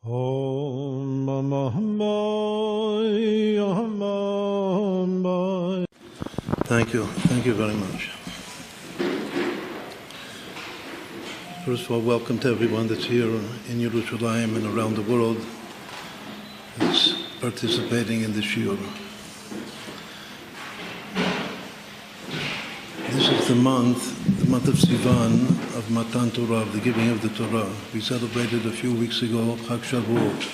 Thank you very much. First of all, welcome to everyone that's here in Yerushalayim and around the world that's participating in the shiur. This is the month of Sivan, of Matan Torah, of the giving of the Torah. We celebrated a few weeks ago Rut Shavuot.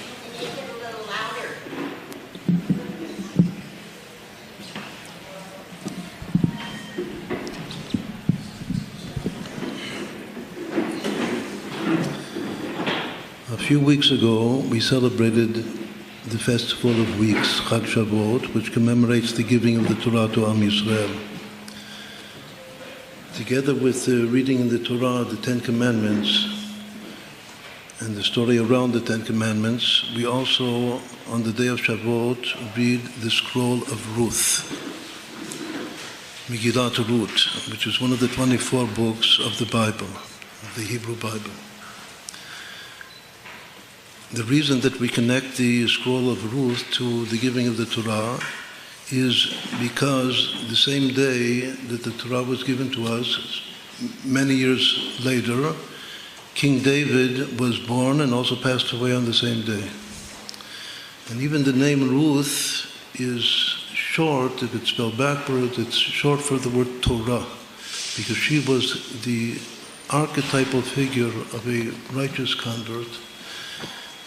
A few weeks ago, we celebrated the festival of weeks, Rut Shavuot, which commemorates the giving of the Torah to Am Yisrael. Together with the reading in the Torah, the Ten Commandments, and the story around the Ten Commandments, we also, on the day of Shavuot, read the scroll of Ruth, Meguilat Ruth, which is one of the 24 books of the Bible, of the Hebrew Bible. The reason that we connect the scroll of Ruth to the giving of the Torah is because the same day that the Torah was given to us, many years later, King David was born and also passed away on the same day. And even the name Ruth is short, if it's spelled backwards, it's short for the word Torah, because she was the archetypal figure of a righteous convert,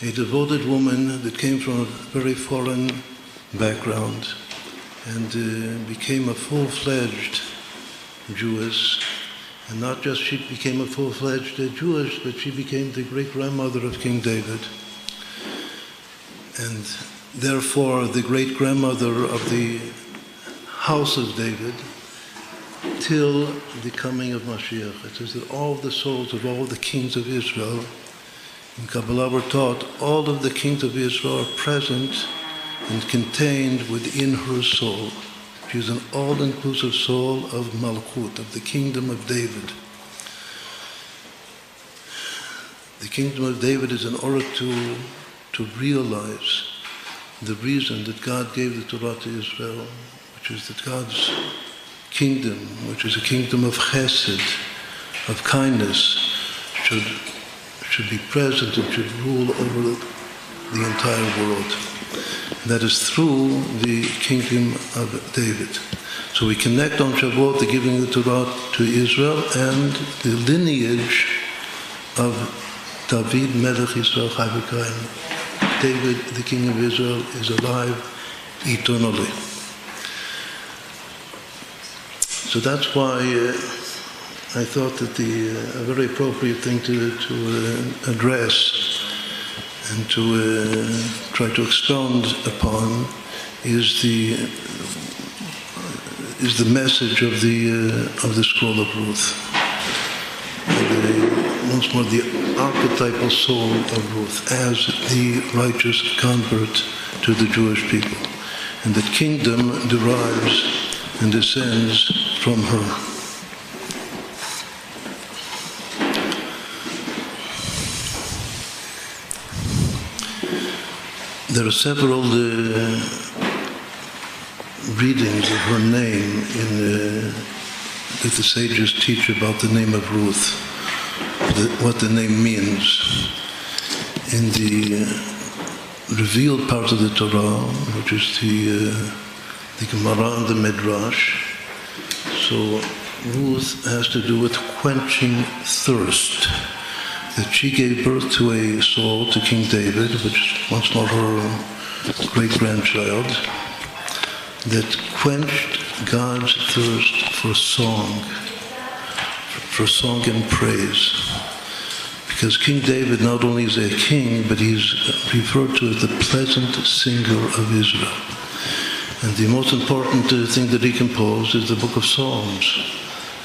a devoted woman that came from a very foreign background and became a full-fledged Jewess. And not just she became a full-fledged Jewess, but she became the great-grandmother of King David. And therefore, the great-grandmother of the house of David till the coming of Mashiach. It says that all the souls of all the kings of Israel in Kabbalah were taught, all of the kings of Israel are present and contained within her soul. She is an all-inclusive soul of Malchut, of the kingdom of David. The kingdom of David is in order to realize the reason that God gave the Torah to Israel, which is that God's kingdom, which is a kingdom of chesed, of kindness, should be present and should rule over the entire world. And that is through the kingdom of David. So we connect on Shavuot the giving of the Torah to Israel and the lineage of David Melech Yisrael Chai V'Kayim. David, the king of Israel, is alive eternally. So that's why I thought that a very appropriate thing to address and to try to expound upon is the message of the scroll of Ruth. Once more, the archetypal soul of Ruth as the righteous convert to the Jewish people, and the kingdom derives and descends from her. There are several readings of her name that the sages teach about the name of Ruth, what the name means. In the revealed part of the Torah, which is the Gemara and the Midrash, so Ruth has to do with quenching thirst. That she gave birth to a soul, to King David, which is once more her great-grandchild, that quenched God's thirst for song and praise. Because King David not only is a king, but he's referred to as the pleasant singer of Israel. And the most important thing that he composed is the book of Psalms.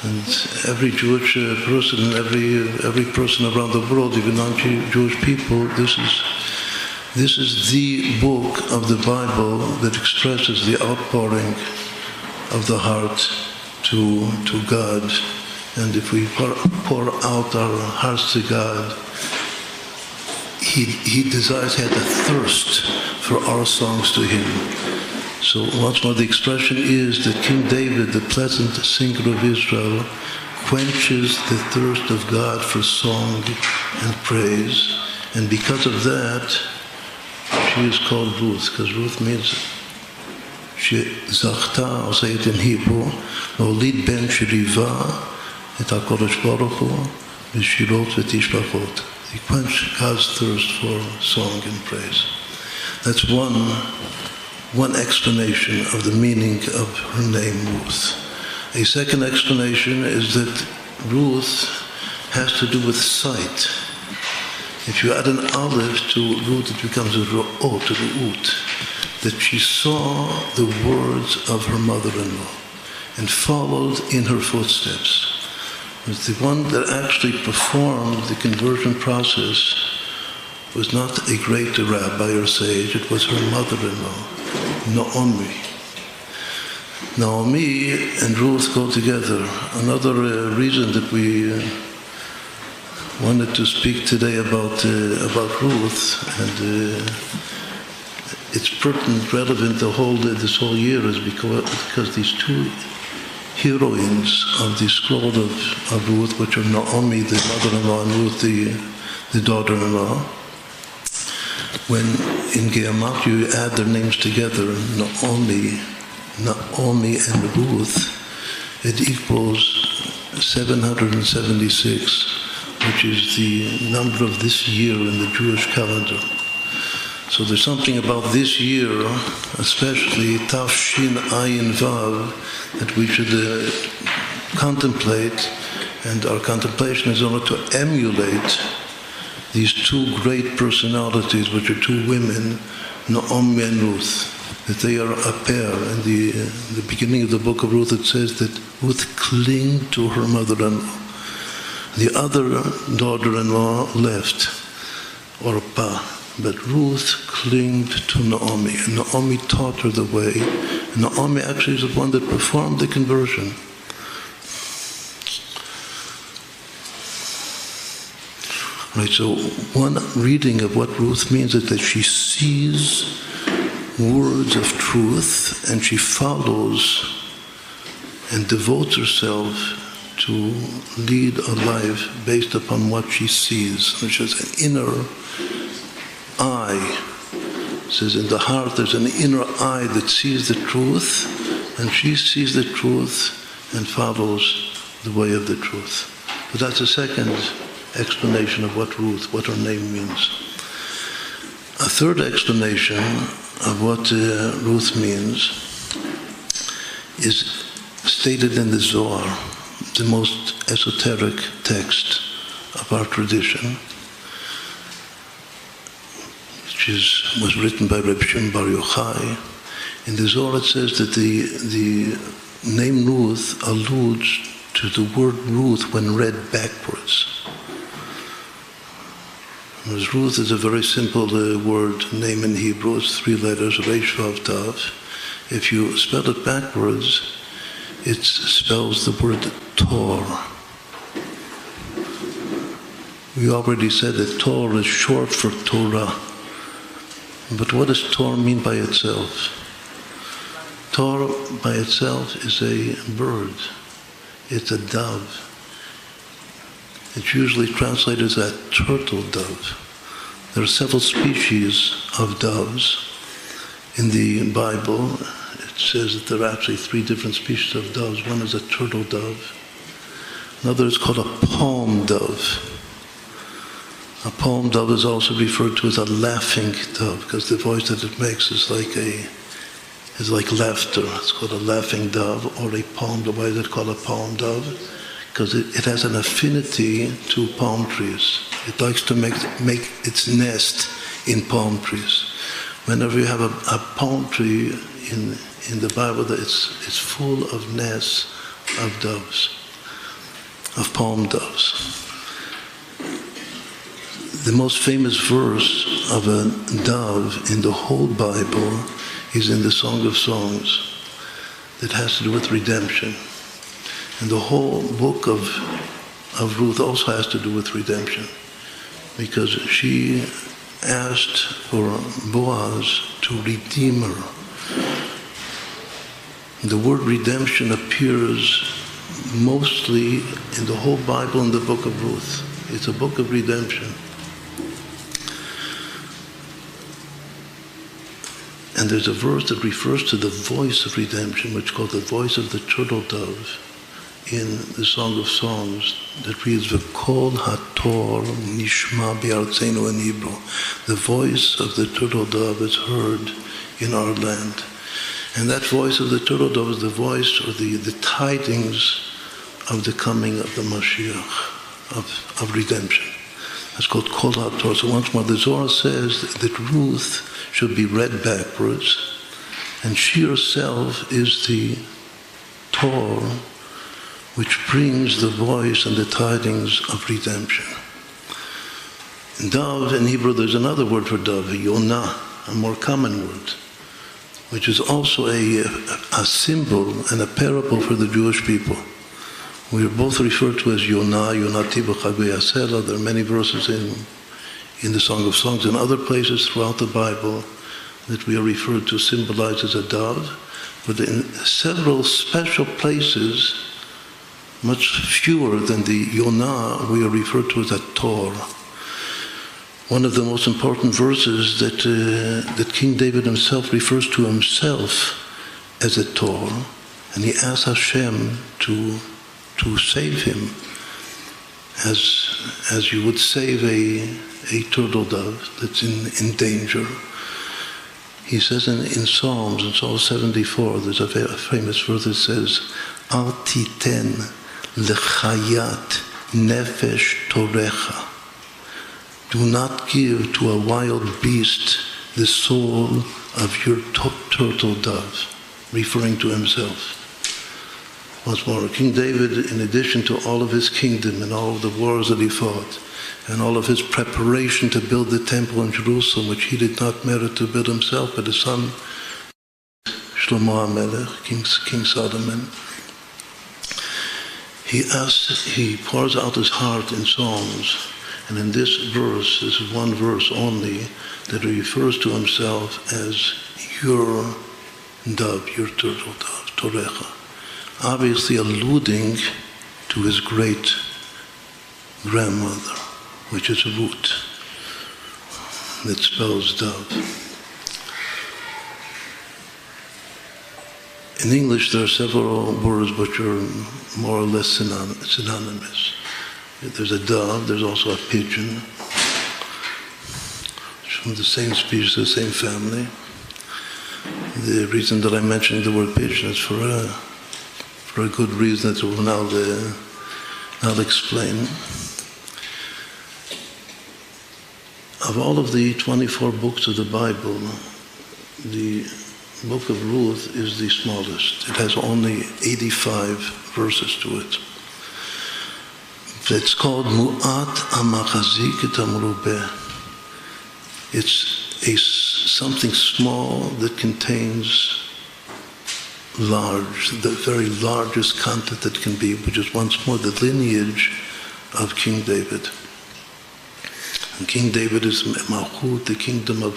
And every Jewish person and every person around the world, even non-Jewish people, this is the book of the Bible that expresses the outpouring of the heart to God. And if we pour out our hearts to God, he desires, he had a thirst for our songs to him. So once more, the expression is that King David, the pleasant singer of Israel, quenches the thirst of God for song and praise. And because of that, she is called Ruth, because Ruth means she zachta, I'll say it in Hebrew, Nolid ben shiriva et HaKodesh Baruch Hu v'shirot v'tishbachot. He quenched God's thirst for song and praise. That's one explanation of the meaning of her name, Ruth. A second explanation is that Ruth has to do with sight. If you add an aleph to Ruth, it becomes a ro'ot, a ru'ut, that she saw the words of her mother-in-law and followed in her footsteps. But the one that actually performed the conversion process was not a great rabbi or sage, it was her mother-in-law, Naomi. Naomi and Ruth go together. Another reason that we wanted to speak today about Ruth, and it's pertinent, relevant this whole year, is because these two heroines of the scroll of Ruth, which are Naomi, the mother-in-law, and Ruth, the daughter-in-law, when in Ge'amat you add their names together, Naomi and Ruth, it equals 776, which is the number of this year in the Jewish calendar. So there's something about this year, especially Tafshin Ayin Vav, that we should contemplate, and our contemplation is in order to emulate these two great personalities, which are two women, Naomi and Ruth, that they are a pair. In the beginning of the book of Ruth, it says that Ruth clung to her mother-in-law. The other daughter-in-law left, Orpah, but Ruth clung to Naomi, and Naomi taught her the way. And Naomi actually is the one that performed the conversion. Right, so one reading of what Ruth means is that she sees words of truth and she follows and devotes herself to lead a life based upon what she sees, which is an inner eye. It says in the heart there's an inner eye that sees the truth, and she sees the truth and follows the way of the truth. But that's a second explanation of what her name means. A third explanation of what Ruth means is stated in the Zohar, the most esoteric text of our tradition, which was written by Reb Shimon Bar Yochai. In the Zohar it says that the name Ruth alludes to the word Ruth when read backwards. Because Ruth is a very simple word, name in Hebrew. It's 3 letters, Reish Vav Tav. If you spell it backwards, it spells the word Tor. We already said that Tor is short for Torah. But what does Tor mean by itself? Tor by itself is a bird. It's a dove. It's usually translated as a turtle dove. There are several species of doves. In the Bible, it says that there are actually 3 different species of doves. One is a turtle dove. Another is called a palm dove. A palm dove is also referred to as a laughing dove, because the voice that it makes is like laughter. It's called a laughing dove, or a palm dove. Why is it called a palm dove? Because it has an affinity to palm trees. It likes to make its nest in palm trees. Whenever you have a palm tree in the Bible, it's full of nests of doves, of palm doves. The most famous verse of a dove in the whole Bible is in the Song of Songs, that has to do with redemption. And the whole book of Ruth also has to do with redemption, because she asked for Boaz to redeem her. The word redemption appears mostly in the whole Bible in the book of Ruth. It's a book of redemption. And there's a verse that refers to the voice of redemption, which is called the voice of the turtle dove in the Song of Songs, that reads, V'kol hator nishma bi'artzenu in Hebrew. The voice of the turtle dove is heard in our land. And that voice of the turtle dove is the voice or the tidings of the coming of the Mashiach, of redemption. That's called Kol HaTorah. So once more, the Zohar says that Ruth should be read backwards, and she herself is the Torah which brings the voice and the tidings of redemption. In dove, in Hebrew, there's another word for dove, Yonah, a more common word, which is also a symbol and a parable for the Jewish people. We are both referred to as Yonah, Yonati b'chagei Asela. There are many verses in the Song of Songs and other places throughout the Bible that we are referred to, symbolized as a dove. But in several special places, much fewer than the Yonah, we are referred to as a Torah. One of the most important verses that King David himself refers to himself as a Torah, and he asks Hashem to save him as you would save a turtle dove that's in danger. He says in Psalms, in Psalm 74, there's a famous verse that says, Al titen lechayat nefesh torecha. Do not give to a wild beast the soul of your turtle dove, referring to himself. Once more, King David, in addition to all of his kingdom and all of the wars that he fought, and all of his preparation to build the temple in Jerusalem, which he did not merit to build himself, but his son, Shlomo HaMelech, King Solomon, he pours out his heart in Psalms. And in this verse, this is one verse only, that he refers to himself as your dove, your turtle dove, Torecha. Obviously alluding to his great grandmother, which is Rut, that spells dove. In English, there are several words which are more or less synonymous. There's a dove, there's also a pigeon. It's from the same species, the same family. The reason that I'm mentioning the word pigeon is for a good reason that we'll now explain. Of all of the 24 books of the Bible, the book of Ruth is the smallest. It has only 85 verses to it. It's called Mu'at Amachazik et Amrubeh. It's something small that contains large, the very largest content that can be, which is once more the lineage of King David. And King David is Malchut, the kingdom of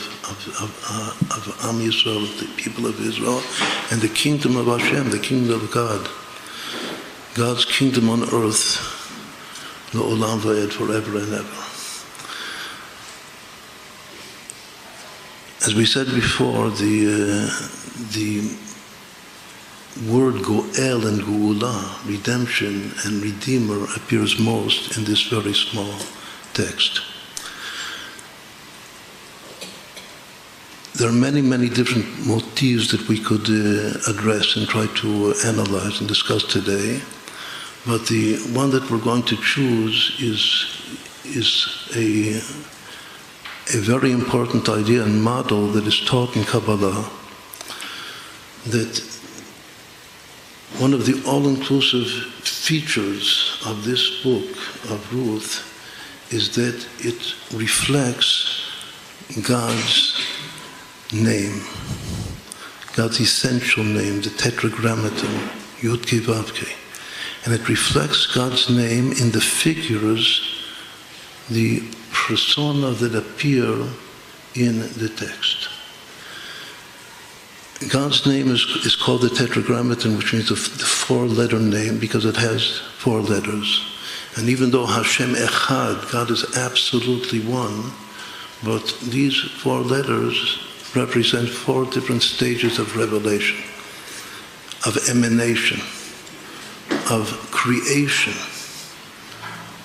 Am Yisrael, the people of Israel, and the kingdom of Hashem, the kingdom of God. God's kingdom on earth, L'olam va'ed, forever and ever. As we said before, the word Goel and Geula, redemption and redeemer, appears most in this very small text. There are many, many different motifs that we could address and try to analyze and discuss today. But the one that we're going to choose is a very important idea and model that is taught in Kabbalah, that one of the all-inclusive features of this book of Ruth is that it reflects God's name, God's essential name, the Tetragrammaton, Yud-Kei Vav-Kei. And it reflects God's name in the figures, the persona that appear in the text. God's name is called the Tetragrammaton, which means the four-letter name, because it has four letters. And even though Hashem Echad, God is absolutely one, but these four letters represent four different stages of revelation, of emanation, of creation.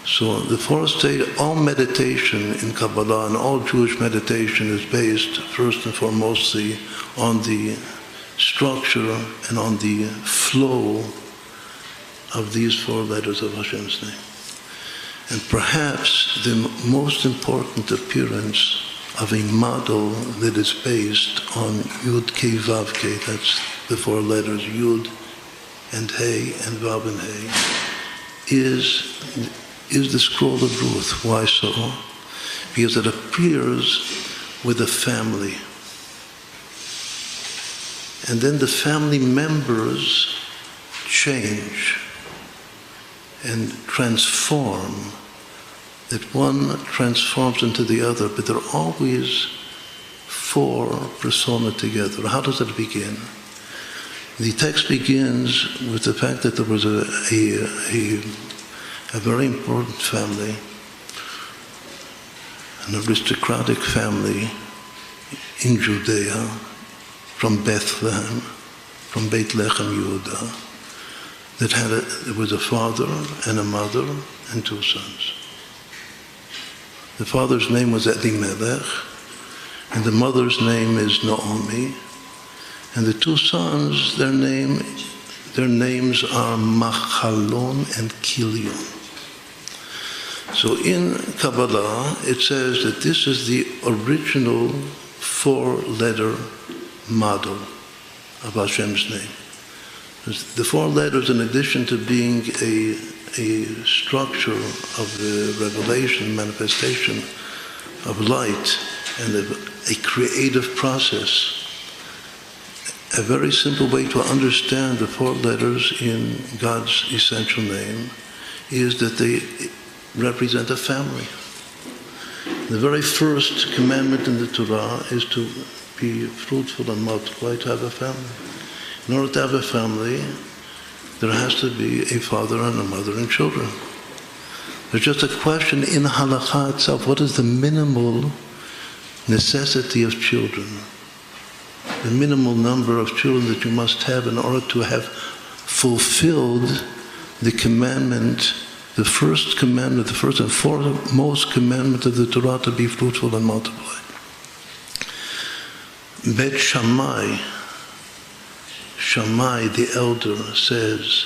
So the fourth stage, all meditation in Kabbalah and all Jewish meditation is based first and foremostly on the structure and on the flow of these four letters of Hashem's name. And perhaps the most important appearance of a model that is based on Yud Kei Vav Kei, that's the four letters Yud and Hey and Vav and Hey, is the scroll of Ruth. Why so? Because it appears with a family. And then the family members change and transform, that one transforms into the other, but they're always four persona together. How does it begin? The text begins with the fact that there was a very important family, an aristocratic family in Judea, from Bethlehem, from Beit Lechem, Yehuda, there was a father and a mother and two sons. The father's name was Elimelech, and the mother's name is Naomi, and the two sons, their names are Machalon and Kilion. So in Kabbalah, it says that this is the original four-letter model of Hashem's name. The four letters, in addition to being a structure of the revelation, manifestation of light, and a creative process, a very simple way to understand the four letters in God's essential name is that they represent a family. The very first commandment in the Torah is to be fruitful and multiply, to have a family. In order to have a family, there has to be a father and a mother and children. There's just a question in halakha itself: what is the minimal necessity of children? The minimal number of children that you must have in order to have fulfilled the commandment, the first and foremost commandment of the Torah, to be fruitful and multiply. Bet Shammai, the elder, says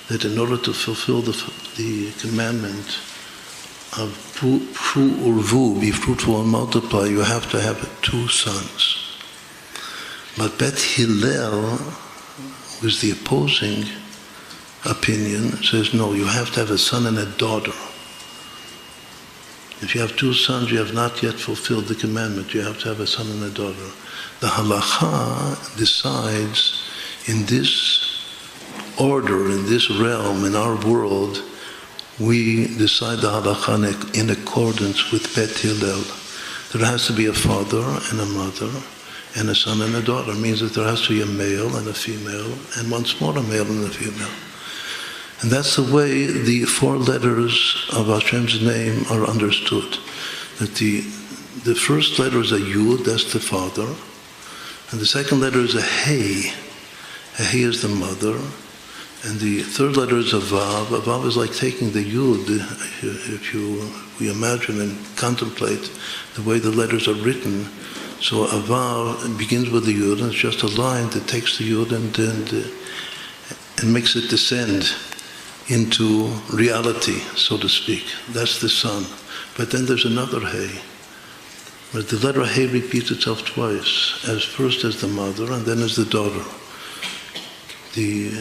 that in order to fulfill the commandment of Pru Urvu, be fruitful and multiply, you have to have two sons. But Bet Hillel, who is the opposing opinion, says no, you have to have a son and a daughter. If you have two sons, you have not yet fulfilled the commandment. You have to have a son and a daughter. The halakha decides in this order, in this realm, in our world, we decide the halakha in accordance with Bet Hillel. There has to be a father and a mother and a son and a daughter. It means that there has to be a male and a female, and once more a male and a female. And that's the way the four letters of Hashem's name are understood. That the first letter is a Yud, that's the father, and the second letter is a Hey. A Hey is the mother, and the third letter is a Vav. A Vav is like taking the Yud, if we imagine and contemplate the way the letters are written. So a Vav begins with the Yud, and it's just a line that takes the Yud and makes it descend into reality, so to speak. That's the son. But then there's another Hey. But the letter Hey repeats itself twice, first as the mother and then as the daughter. The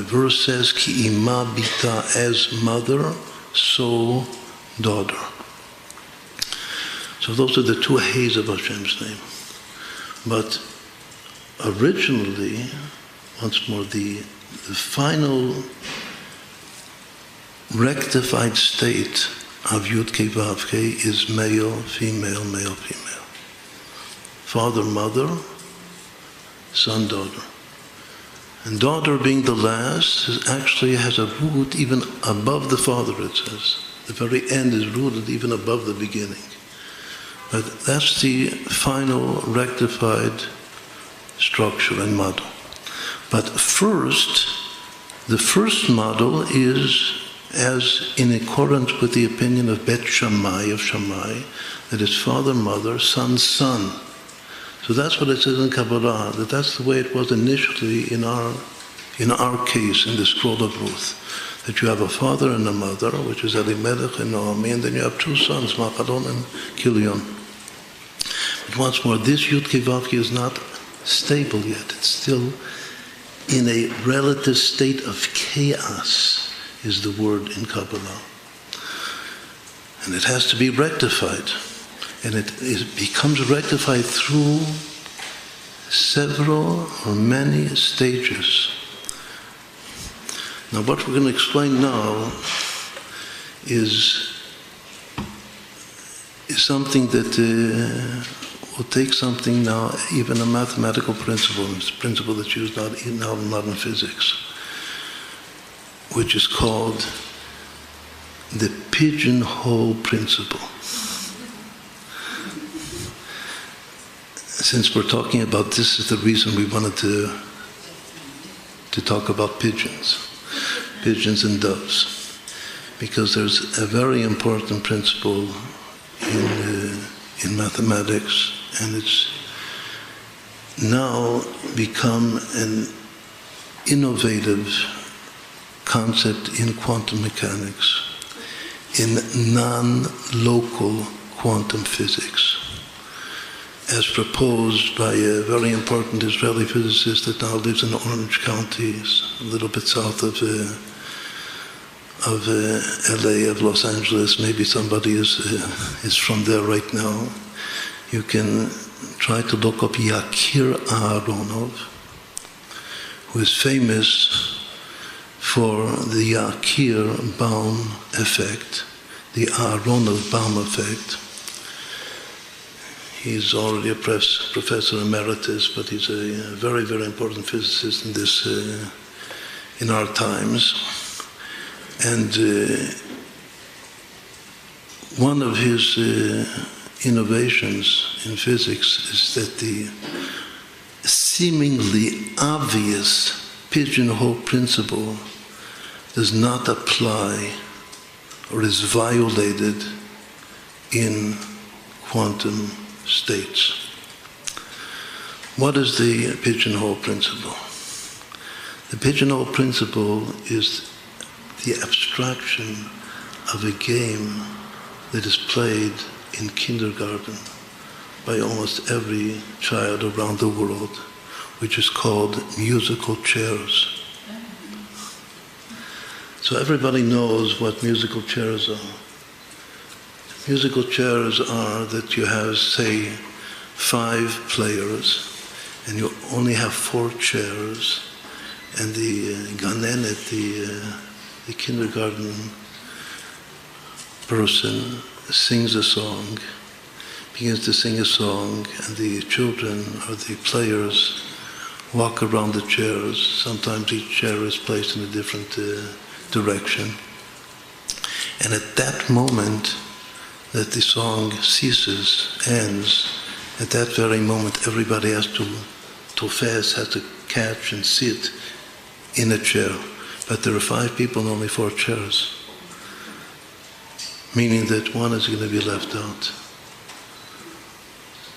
verse says, Ki ima bita, as mother, so daughter. So those are the two Heys of Hashem's name. But originally, once more, the final rectified state of Yud Kei Vav Kei is male, female, male, female. father, mother, son, daughter. And daughter being the last actually has a root even above the father, it says. The very end is rooted even above the beginning. But that's the final rectified structure and model. But first, the first model is as in accordance with the opinion of Bet Shammai, of Shammai, that is father, mother, son, son. So that's what it says in Kabbalah, that's the way it was initially in our case, in the scroll of Ruth. That you have a father and a mother, which is Elimelech and Naomi, and then you have two sons, Machalon and Kilion. But once more, this Yud Kei Vav Kei is not stable yet. It's still in a relative state of chaos, is the word in Kabbalah. And it has to be rectified. And it becomes rectified through several or many stages. Now what we're going to explain now is something that will take something now, even a mathematical principle, it's a principle that's used now in modern physics, which is called the pigeonhole principle. Since we're talking about this, is the reason we wanted to talk about pigeons and doves, because there's a very important principle in mathematics, and it's now become an innovative concept in quantum mechanics, in non-local quantum physics, as proposed by a very important Israeli physicist that now lives in Orange County, a little bit south of LA, of Los Angeles. Maybe somebody is from there right now. You can try to look up Yakir Aharonov, who is famous for the Yakir-Baum effect, the Aharonov-Baum effect. He's already a professor emeritus, but he's a very, very important physicist in our times. And one of his innovations in physics is that the seemingly obvious pigeonhole principle does not apply or is violated in quantum states. What is the pigeonhole principle? The pigeonhole principle is the abstraction of a game that is played in kindergarten by almost every child around the world, which is called musical chairs. So everybody knows what musical chairs are. Musical chairs are that you have, say, 5 players, and you only have 4 chairs, and the ganenet, the kindergarten person, sings a song, begins to sing a song, and the children or the players walk around the chairs. Sometimes each chair is placed in a different direction. And at that moment that the song ceases, ends, at that very moment everybody has to catch and sit in a chair. But there are 5 people and only 4 chairs, meaning that one is going to be left out.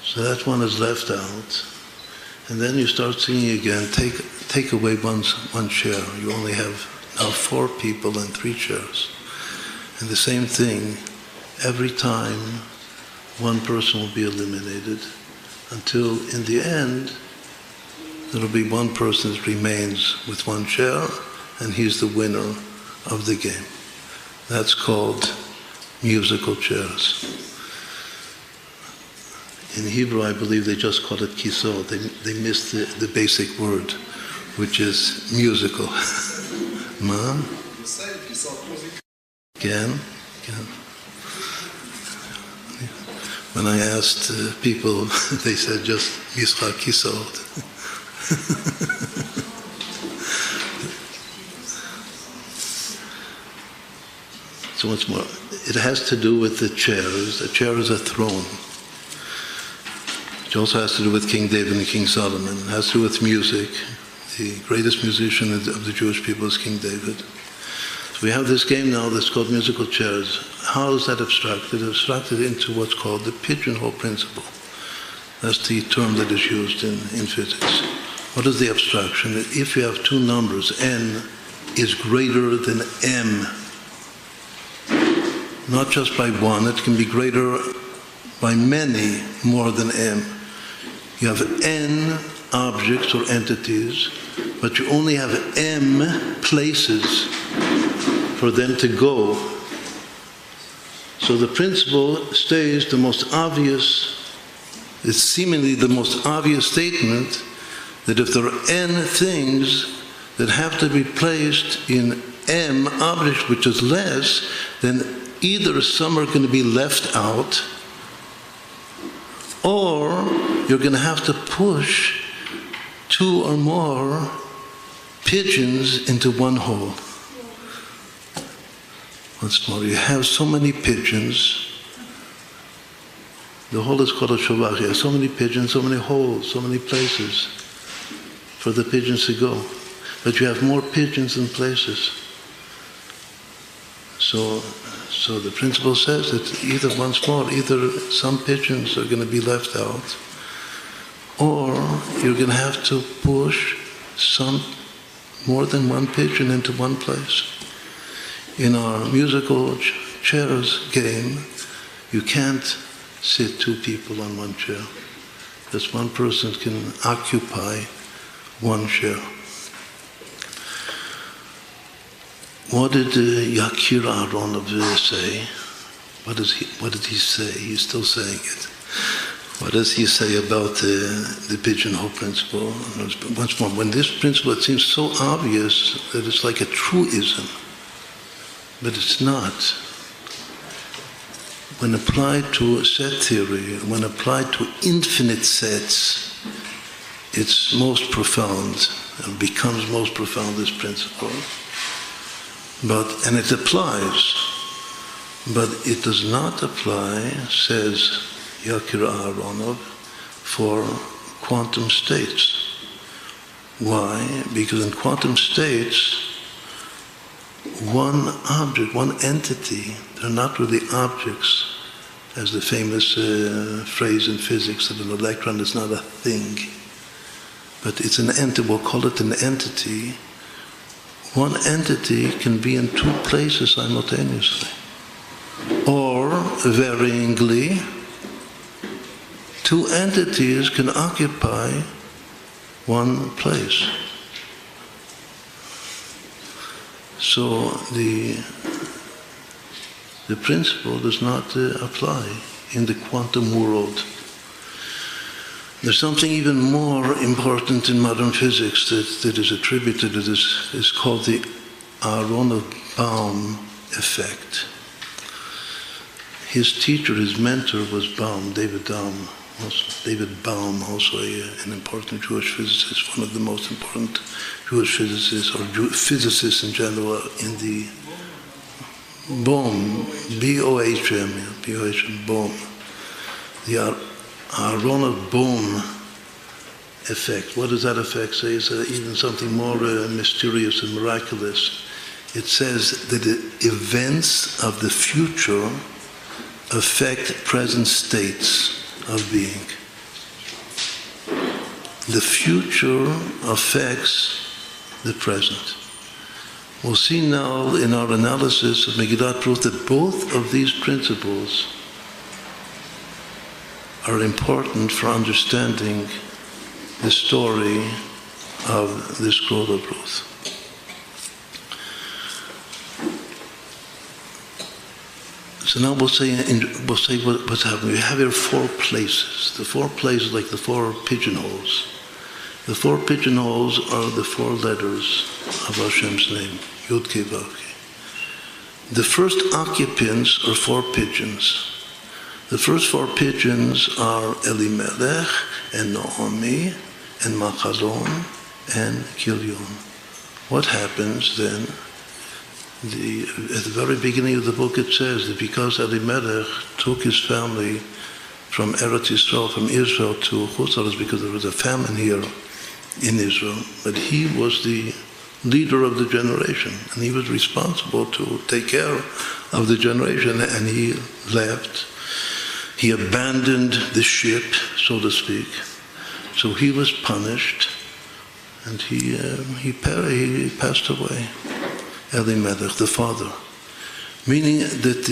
So that one is left out, and then you start singing again, take away one chair. You only have now 4 people and 3 chairs. And the same thing, every time one person will be eliminated, until in the end there will be one person that remains with 1 chair, and he's the winner of the game. That's called musical chairs. In Hebrew, I believe they just call it kisot. They missed the basic word, which is musical. Ma? Again? When I asked people, they said just Mishak Kisot. So what's more, it has to do with the chairs. A chair is a throne. It also has to do with King David and King Solomon. It has to do with music. The greatest musician of the Jewish people is King David. So we have this game now that's called musical chairs. How is that abstracted? It's abstracted into what's called the pigeonhole principle. That's the term that is used in physics. What is the abstraction? If you have two numbers, n is greater than m, not just by one, it can be greater by many more than m. You have n objects or entities, but you only have m places for them to go. So the principle stays the most obvious, it's seemingly the most obvious statement that if there are n things that have to be placed in m objects, which is less, then either some are going to be left out, or you're going to have to push two or more pigeons into one hole. Once more, you have so many pigeons. The hole is called a shavach. You have so many pigeons, so many holes, so many places for the pigeons to go. But you have more pigeons than places. So the principle says that either once more, either some pigeons are going to be left out, or you're going to have to push some more than one pigeon into one place. In our musical chairs game, you can't sit two people on one chair. Just one person can occupy one chair. What did Yakir Aharonov say? What did he say? He's still saying it. What does he say about the pigeonhole principle? Once more, when this principle, it seems so obvious that it's like a truism, but it's not. When applied to set theory, when applied to infinite sets, it's most profound, and becomes most profound, this principle. And it applies, but it does not apply, says Yakir Aharonov, for quantum states. Why? Because in quantum states, one object, one entity, they're not really objects, as the famous phrase in physics that an electron is not a thing, but it's an entity, we'll call it an entity. One entity can be in two places simultaneously, or varyingly, two entities can occupy one place. So the principle does not apply in the quantum world. There's something even more important in modern physics that is attributed to this. It's called the Aharonov-Bohm effect. His teacher, his mentor was David Bohm, also an important Jewish physicist, one of the most important Jewish physicists, or physicists in general, in the Bohm, B-O-H-M, Bohm. The Aharonov-Bohm effect. What does that effect say? It's even something more mysterious and miraculous. It says that the events of the future affect present states of being. The future affects the present. We'll see now in our analysis of Meguilat Ruth that both of these principles are important for understanding the story of the scroll of Ruth. So now we'll say what's happening. We have here four places. The four places, like the four pigeonholes. The four pigeonholes are the four letters of Hashem's name, Yud Kei Vav Kei. The first occupants are four pigeons. The first 4 pigeons are Elimelech and Naomi and Machalon and Kilion. What happens then? At the very beginning of the book it says that because Elimelech took his family from Eretz Yisrael, from Israel to Chutz, because there was a famine here in Israel, but he was the leader of the generation, and he was responsible to take care of the generation, and he left. He abandoned the ship, so to speak. So he was punished, and he passed away. Elimelech, the father, meaning that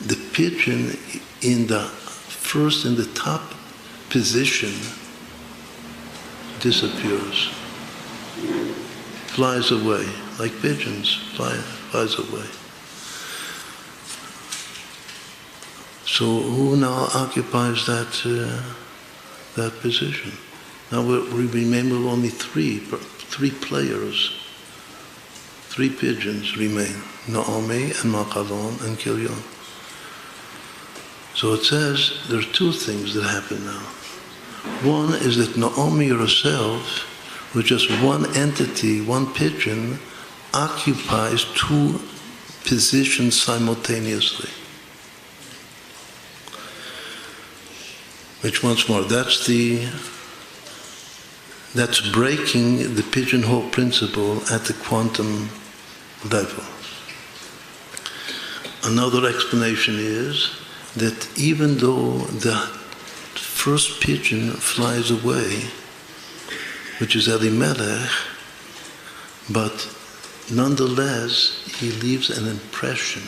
the pigeon in the top position disappears, flies away, like pigeons, flies away. So who now occupies that position? Now we remain with only three players. 3 pigeons remain, Naomi and Machalon and Kilion. So it says there are 2 things that happen now. One is that Naomi herself, with just one entity, one pigeon, occupies 2 positions simultaneously. Which, once more, that's breaking the pigeonhole principle at the quantum level. Another explanation is that even though the first pigeon flies away, which is Elimelech, but nonetheless he leaves an impression.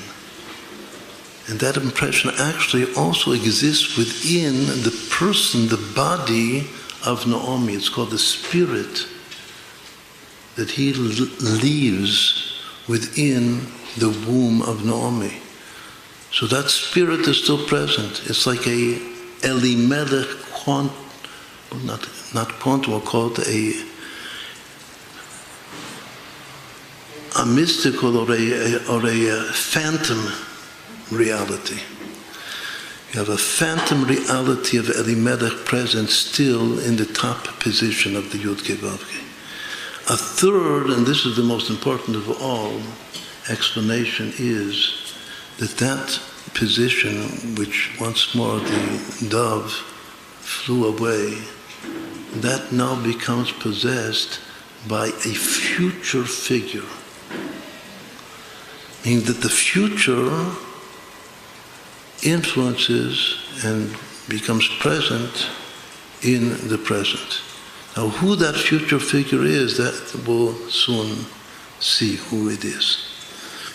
And that impression actually also exists within the person, the body of Naomi. It's called the spirit that he leaves within the womb of Naomi. So that spirit is still present. It's like a Elimelech not quantum, we'll call it a mystical or a phantom reality. You have a phantom reality of Elimelech present still in the top position of the Yud Kei Vav Kei. A third, and this is the most important of all, explanation is that position, which once more the dove flew away, that now becomes possessed by a future figure. Meaning that the future influences and becomes present in the present. Now, who that future figure is, that we'll soon see who it is.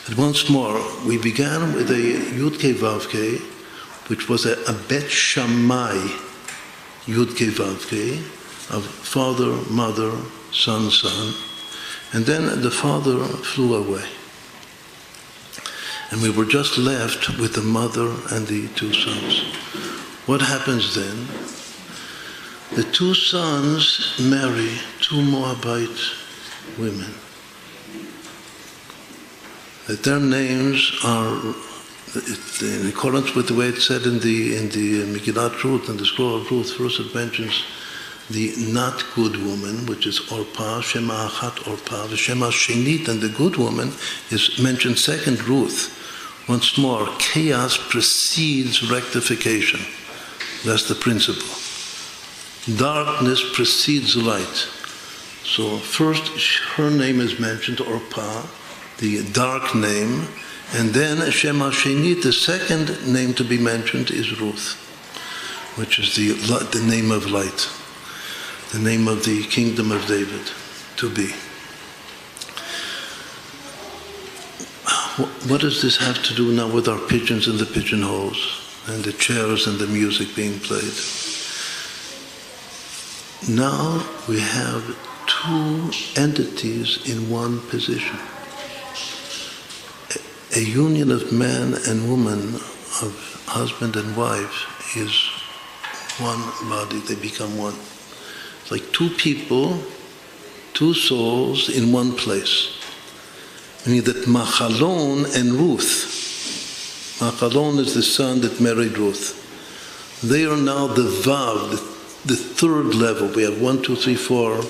But once more, we began with a Yud Kei Vav Kei, which was a Bet Shammai Yud Kei Vav Kei, of father, mother, son, and then the father flew away. And we were just left with the mother and the 2 sons. What happens then? The 2 sons marry 2 Moabite women. That their names are, in accordance with the way it's said in the Meguilat Ruth, in the scroll of Ruth, first it mentions the not good woman, which is Orpah, Shema Achat Orpah, Shema Shenit, and the good woman is mentioned second, Ruth. Once more, chaos precedes rectification. That's the principle. Darkness precedes light. So first, her name is mentioned, Orpah, the dark name, and then Shema Shenit, the second name to be mentioned is Ruth, which is the name of light, the name of the kingdom of David, to be. What does this have to do now with our pigeons and the pigeonholes and the chairs and the music being played? Now we have 2 entities in one position. A union of man and woman, of husband and wife, is one body. They become one. It's like 2 people, 2 souls in one place. Meaning that Machalon and Ruth, Machalon is the son that married Ruth. They are now the Vav, the third level. We have 1, 2, 3, 4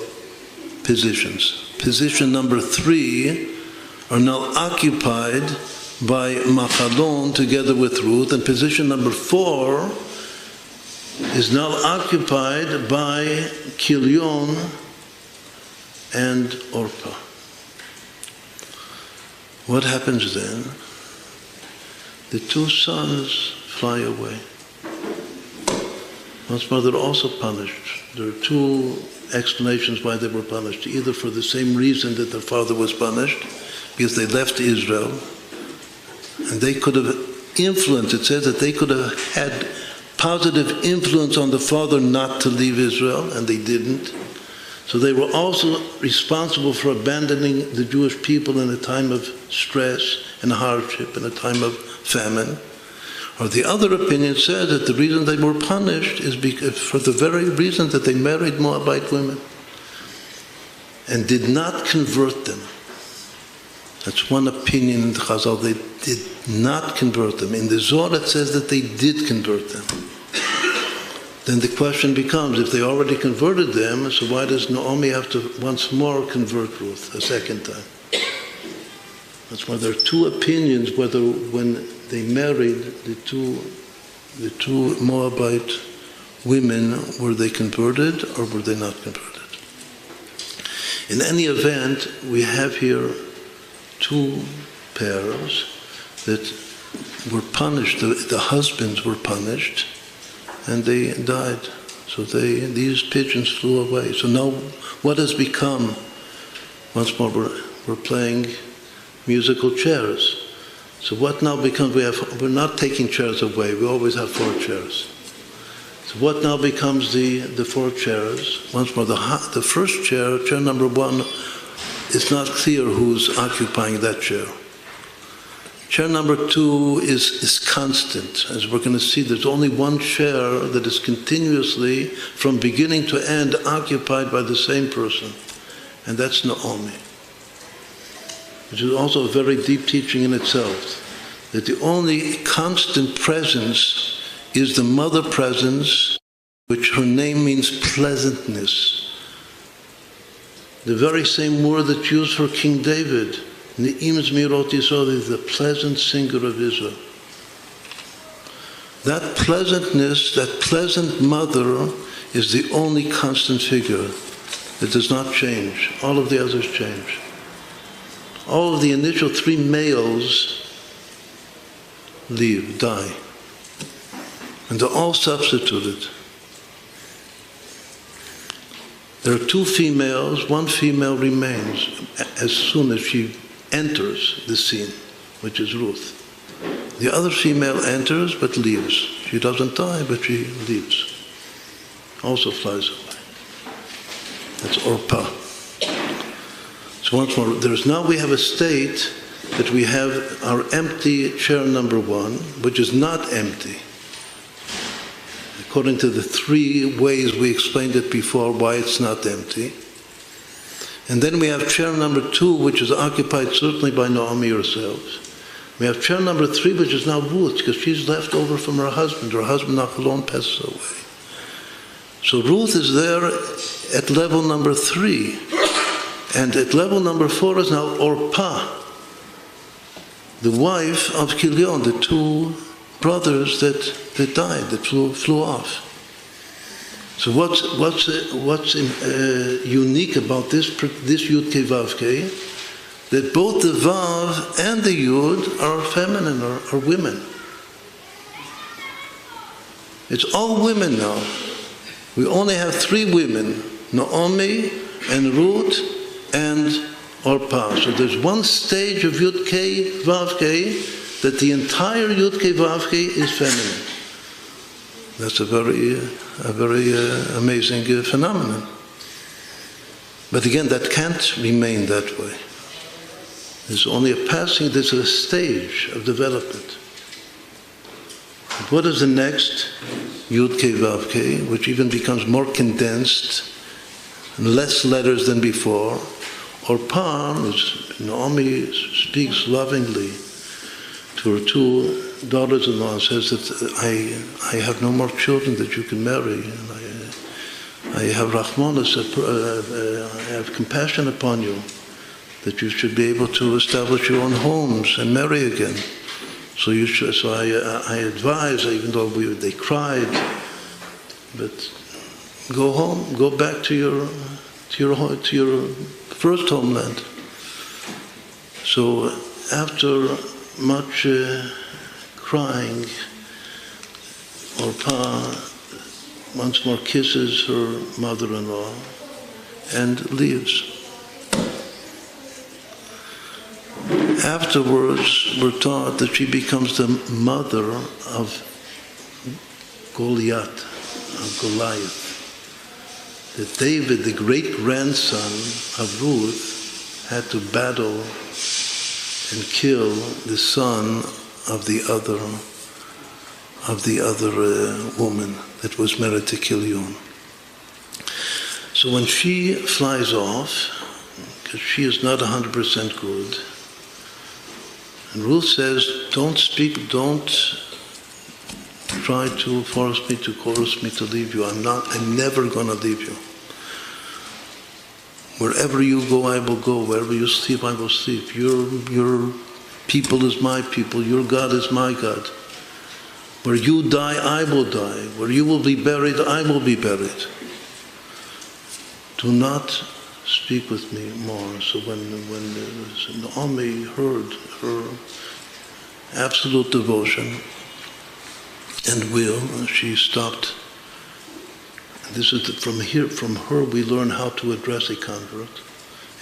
positions. Position number 3 are now occupied by Machalon together with Ruth, and position number 4 is now occupied by Kilion and Orpah. What happens then? The 2 sons fly away. Once more, they're also punished. There are 2 explanations why they were punished. Either for the same reason that their father was punished, because they left Israel, and they could have influenced, it says that they could have had positive influence on the father not to leave Israel, and they didn't. So they were also responsible for abandoning the Jewish people in a time of stress and hardship, in a time of famine. Or the other opinion says that the reason they were punished is because, for the very reason that they married Moabite women and did not convert them. That's one opinion in the Chazal. They did not convert them. In the Zohar it says that they did convert them. Then the question becomes, if they already converted them, so why does Naomi have to once more convert Ruth a second time? That's why there are 2 opinions whether when they married the two Moabite women, were they converted or were they not converted? In any event, we have here 2 pairs that were punished. The husbands were punished, and they died. So these pigeons flew away. So now, what has become? Once more, we're playing musical chairs. So what now becomes? We're not taking chairs away. We always have 4 chairs. So what now becomes the 4 chairs? Once more, the first chair number 1, it's not clear who's occupying that chair. Chair number 2 is constant. As we're going to see, there's only 1 chair that is continuously, from beginning to end, occupied by the same person, and that's Naomi. Which is also a very deep teaching in itself, that the only constant presence is the mother presence, which her name means pleasantness. The very same word that's used for King David, Ne'im Zmirot Yisrael, the pleasant singer of Israel. That pleasantness, that pleasant mother, is the only constant figure. It does not change. All of the others change. All of the initial 3 males leave, die. And they're all substituted. There are 2 females, 1 female remains as soon as she enters the scene, which is Ruth. The other female enters but leaves. She doesn't die, but she leaves. Also flies away. That's Orpah. So once more, now we have a state that we have our empty chair number 1, which is not empty. According to the 3 ways we explained it before, why it's not empty. And then we have chair number 2, which is occupied certainly by Naomi herself. We have chair number 3, which is now Ruth, because she's left over from her husband. Her husband, Nachalon, passes away. So Ruth is there at level number 3. And at level number 4 is now Orpah, the wife of Kilion, the 2 brothers that died, that flew off. So what's unique about this Yud Kei Vav Kei? That both the Vav and the Yud are feminine, are women. It's all women now. We only have 3 women, Naomi and Ruth and Orpah. So there's 1 stage of Yud Kei Vav Kei that the entire Yud Kei Vav Kei is feminine. That's a very amazing phenomenon. But again, that can't remain that way. There's only a passing, there's a stage of development. But what is the next Yud Kei Vav Kei, which even becomes more condensed, and less letters than before? Orpah, Naomi speaks lovingly to her 2 daughters-in-law and says that I have no more children that you can marry, and I have Rahmanas, I have compassion upon you, that you should be able to establish your own homes and marry again. So you should. So I advise, even though they cried, but go home, go back to your first homeland. So after much crying, Orpah once more kisses her mother-in-law and leaves. Afterwards, we're taught that she becomes the mother of Goliath. That David, the great-grandson of Ruth, had to battle and kill the son of the other woman that was married to Kilion. So when she flies off, because she is not 100% good, and Ruth says, don't speak, don't try to force me, to coerce me to leave you. I'm never going to leave you. Wherever you go, I will go. Wherever you sleep, I will sleep. Your people is my people. Your God is my God. Where you die, I will die. Where you will be buried, I will be buried. Do not speak with me more. So when Naomi heard her absolute devotion and will, she stopped. This is from her we learn how to address a convert,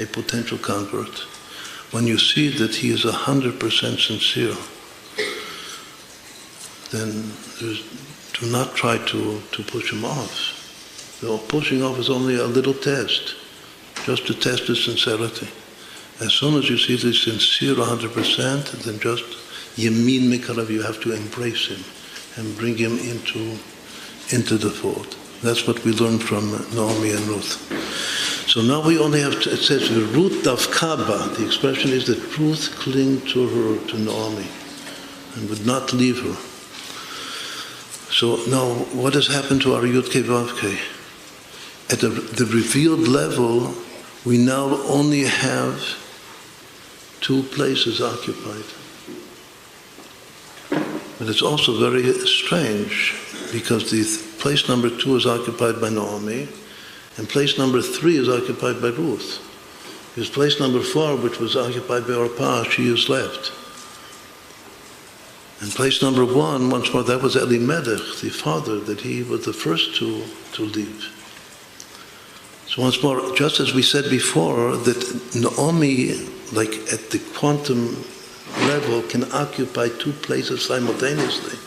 a potential convert. When you see that he is 100% sincere, then do not try to push him off. The pushing off is only a little test, just to test his sincerity. As soon as you see that he's sincere 100%, then just yamin mikarav, you have to embrace him and bring him into the fold. That's what we learned from Naomi and Ruth. So now we only have, it says, Ruth davkaba. The expression is that Ruth clung to Naomi, and would not leave her. So now, what has happened to our Yud Kei Vav Kei? At the revealed level, we now only have 2 places occupied. But it's also very strange, because the place number 2 is occupied by Naomi, and place number 3 is occupied by Ruth. Because place number 4, which was occupied by Orpah, she is left. And place number 1, once more, that was Elimelech, the father, that he was the first to leave. So once more, just as we said before, that Naomi, like at the quantum level, can occupy 2 places simultaneously.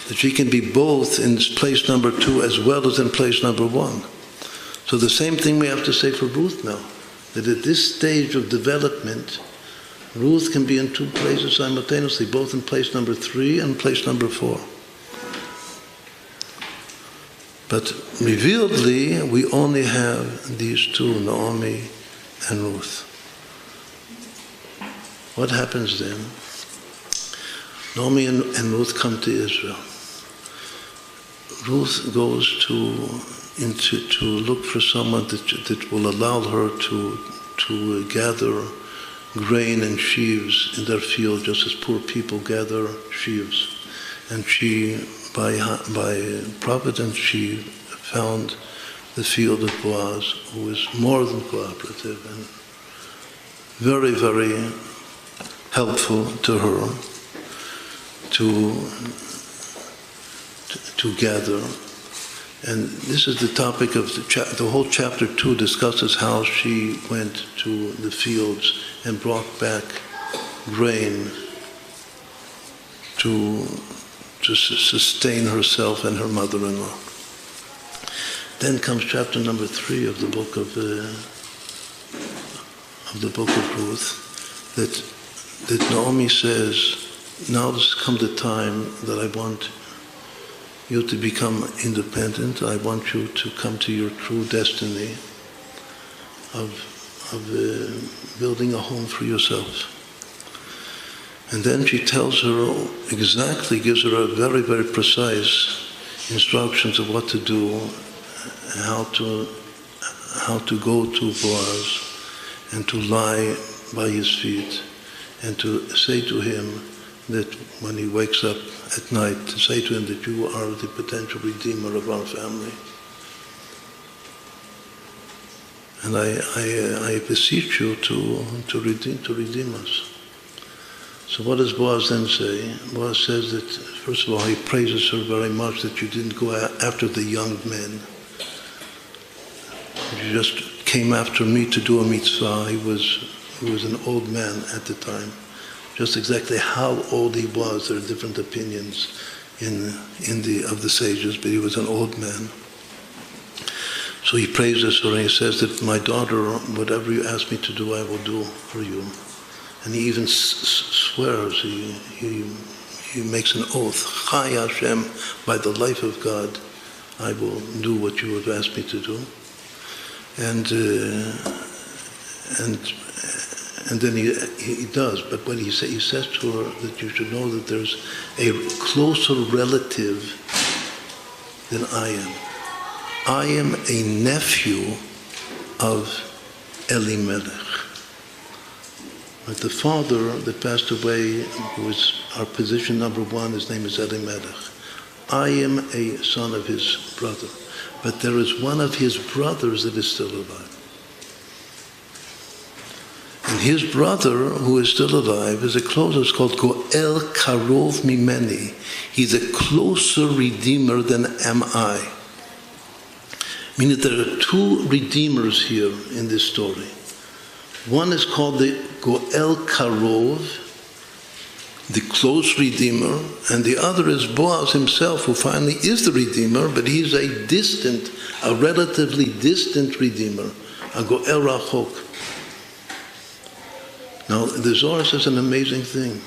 That she can be both in place number 2 as well as in place number 1. So the same thing we have to say for Ruth now, that at this stage of development, Ruth can be in 2 places simultaneously, both in place number 3 and place number 4. But revealedly, we only have these 2, Naomi and Ruth. What happens then? Naomi and Ruth come to Israel. Ruth goes to look for someone that will allow her to gather grain and sheaves in their field, just as poor people gather sheaves. And she, by providence, she found the field of Boaz, who was more than cooperative and very, very helpful to her to gather. And this is the topic of the whole chapter 2 discusses how she went to the fields and brought back grain to sustain herself and her mother-in-law. Then comes chapter number 3 of the book of Ruth, that Naomi says, now has come the time that I want you to become independent. I want you to come to your true destiny of building a home for yourself. And then she tells her exactly, gives her a very, very precise instructions of what to do, how to go to Boaz, and to lie by his feet, and to say to him that when he wakes up at night, to say to him that you are the potential redeemer of our family. And I beseech you to redeem us. So what does Boaz then say? Boaz says that, first of all, he praises her very much that you didn't go after the young men. You just came after me to do a mitzvah. He was an old man at the time. Just exactly how old he was, there are different opinions of the sages, but he was an old man. So he praises her and he says that, my daughter, whatever you ask me to do, I will do for you. And he even swears, he makes an oath, Chai Hashem, by the life of God, I will do what you have asked me to do. And then he does. But what he says to her that you should know that there's a closer relative than I am. I am a nephew of Elimelech. But the father that passed away, who was our position number one, his name is Elimelech. I am a son of his brother. But there is one of his brothers that is still alive. And his brother, who is still alive, is a closer, it's called Goel Karov Mimeni. He's a closer redeemer than am I. Meaning there are two redeemers here in this story. One is called the Goel Karov, the close redeemer, and the other is Boaz himself, who finally is the redeemer, but he's a relatively distant redeemer, a Goel Rachok. Now, the Zohar says an amazing thing.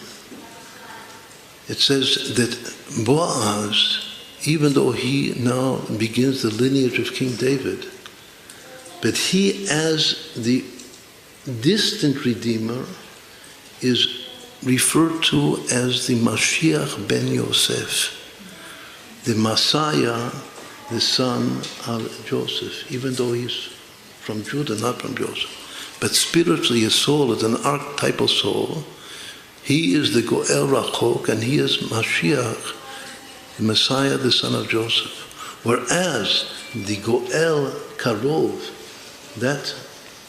It says that Boaz, even though he now begins the lineage of King David, but he, as the distant redeemer, is referred to as the Mashiach ben Yosef, the Messiah, the son of Joseph, even though he's from Judah, not from Joseph. But spiritually, his soul is an archetypal soul. He is the Goel Rachok, and he is Mashiach, the Messiah, the son of Joseph. Whereas the Goel Karov, that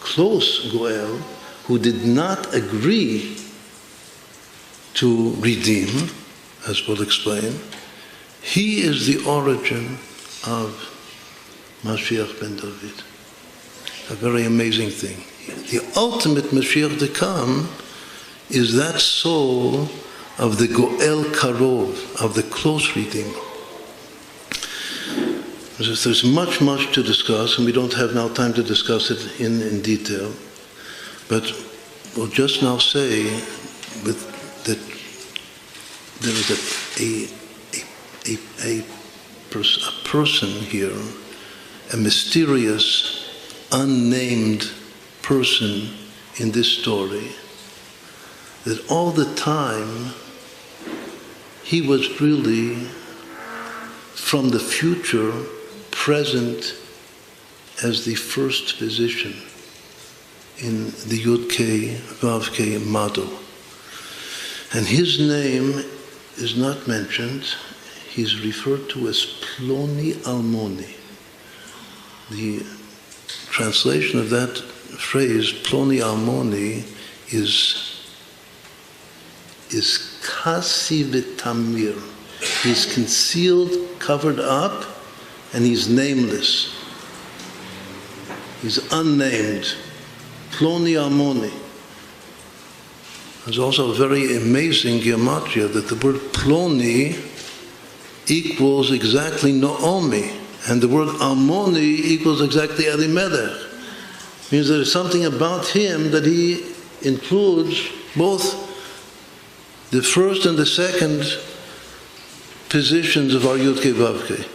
close Goel, who did not agree to redeem, as we'll explain, he is the origin of Mashiach ben David. A very amazing thing. The ultimate Mashiach to come is that soul of the Goel Karov, of the close redeemer. There's much to discuss, and we don't have now time to discuss it in detail. But we'll just now say that there is a person here, a mysterious, unnamed person in this story, that all the time he was really from the future present as the first physician in the Yud-Kei, Vav-Kei model. And his name is not mentioned. He's referred to as Ploni Almoni. The translation of that phrase, Ploni Almoni, is Kasi v'tamir. He's concealed, covered up, and he's nameless. He's unnamed. Ploni Almoni. There's also a very amazing gematria that the word Ploni equals exactly Naomi, and the word Almoni equals exactly Elimelech. Means there's something about him that he includes both the first and the second positions of our Yud-Kei Vav-Kei.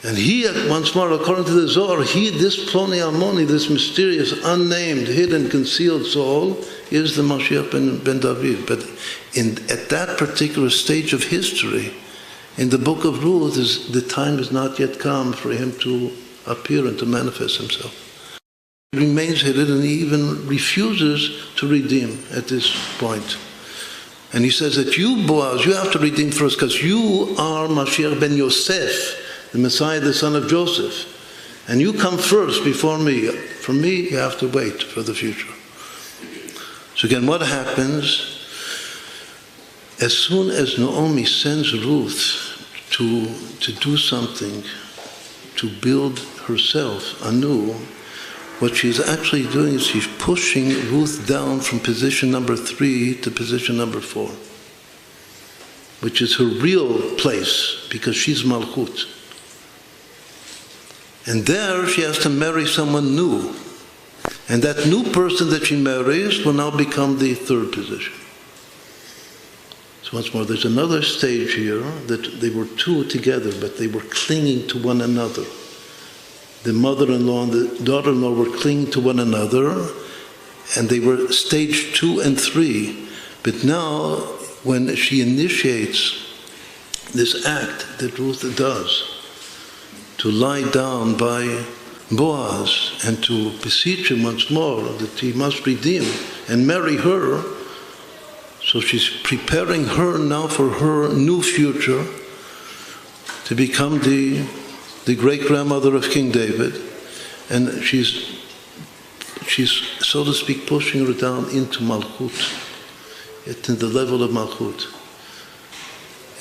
And he, once more, according to the Zohar, this Ploni Almoni, this mysterious, unnamed, hidden, concealed soul, is the Mashiach ben David. But at that particular stage of history, in the book of Ruth, the time has not yet come for him to appear and to manifest himself. He remains hidden, and he even refuses to redeem at this point. And he says that you, Boaz, you have to redeem first, because you are Mashiach ben Yosef, the Messiah, the son of Joseph. And you come first before me. For me, you have to wait for the future. So again, what happens? As soon as Naomi sends Ruth to do something, to build herself anew, what she's actually doing is she's pushing Ruth down from position number 3 to position number 4, which is her real place, because she's Malchut. And there she has to marry someone new. And that new person that she marries will now become the 3rd position. So once more, there's another stage here that they were two together, but they were clinging to one another. The mother-in-law and the daughter-in-law were clinging to one another, and they were stage 2 and 3. But now, when she initiates this act that Ruth does, to lie down by Boaz and to beseech him once more that he must redeem and marry her, so she's preparing her now for her new future to become the great-grandmother of King David, and she's, so to speak, pushing her down into Malchut, into the level of Malchut.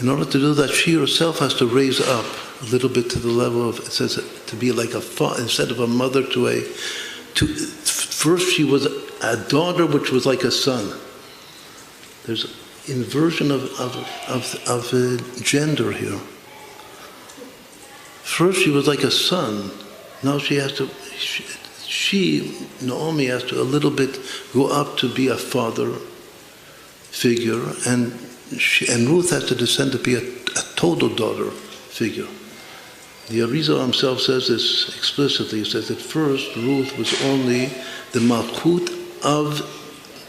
In order to do that, she herself has to raise up a little bit to the level of, it says, to be like a father, instead of a mother first she was a daughter which was like a son. There's inversion of gender here. First she was like a son. Now she has to, Naomi has to a little bit go up to be a father figure, and Ruth has to descend to be a total daughter figure. The Arizal himself says this explicitly. He says that first Ruth was only the Malchut of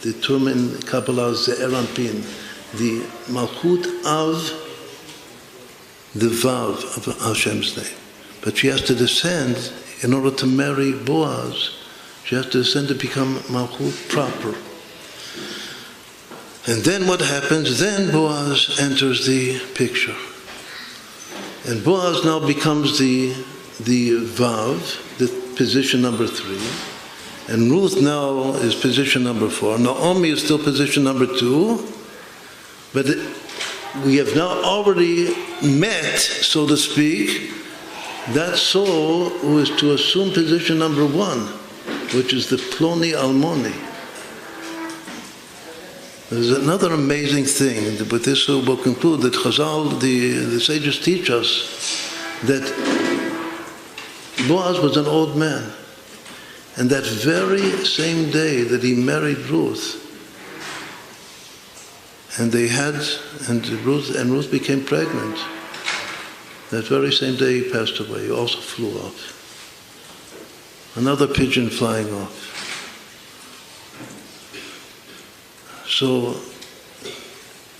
the term in Kabbalah Ze'er Anpin, the Malchut of the Vav of Hashem's name. But she has to descend in order to marry Boaz. She has to descend to become Malchut proper. And then what happens? Then Boaz enters the picture. And Boaz now becomes the Vav, the position number 3. And Ruth now is position number 4. Naomi is still position number 2. But we have now already met, so to speak, that soul who is to assume position number 1, which is the Ploni Almoni. There's another amazing thing. With this we'll conclude that Chazal, the sages teach us that Boaz was an old man. And that very same day that he married Ruth, and Ruth became pregnant, that very same day he passed away. He also flew off. Another pigeon flying off. So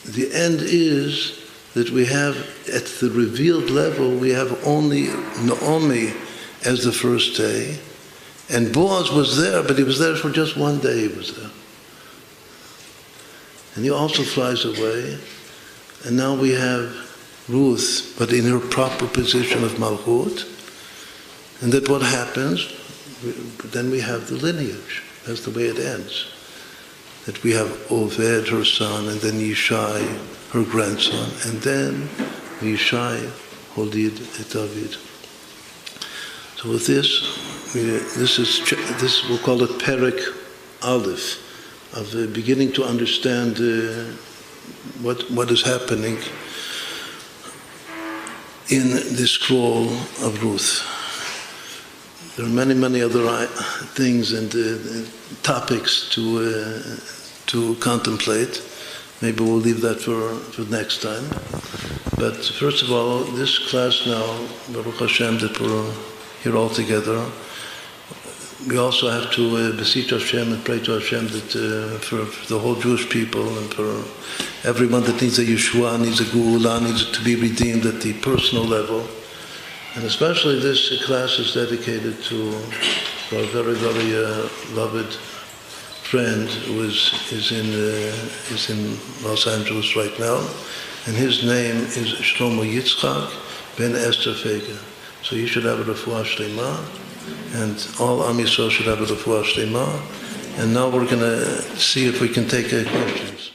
the end is that we have, at the revealed level, we have only Naomi as the first day. And Boaz was there, but he was there for just one day he was there. And he also flies away. And now we have Ruth, but in her proper position of Malchut. And that what happens, then we have the lineage. That's the way it ends. That we have Oved, her son, and then Yishai, her grandson, and then Yishai, Holid, et David. So with this we'll call it Perek Aleph, of beginning to understand what is happening in the scroll of Ruth. There are many, many other things and topics to contemplate, maybe we'll leave that for next time. But first of all, this class now, Baruch Hashem, that we're here all together, we also have to beseech Hashem and pray to Hashem that for the whole Jewish people and for everyone that needs a Yeshua, needs a Geula, needs to be redeemed at the personal level. And especially this class is dedicated to our very, very loved friend who is in Los Angeles right now. And his name is Shlomo Yitzchak ben Esther Fega. So you should have a refuah shlema, and all Am Yisrael should have a refuah shlema. And now we're going to see if we can take questions.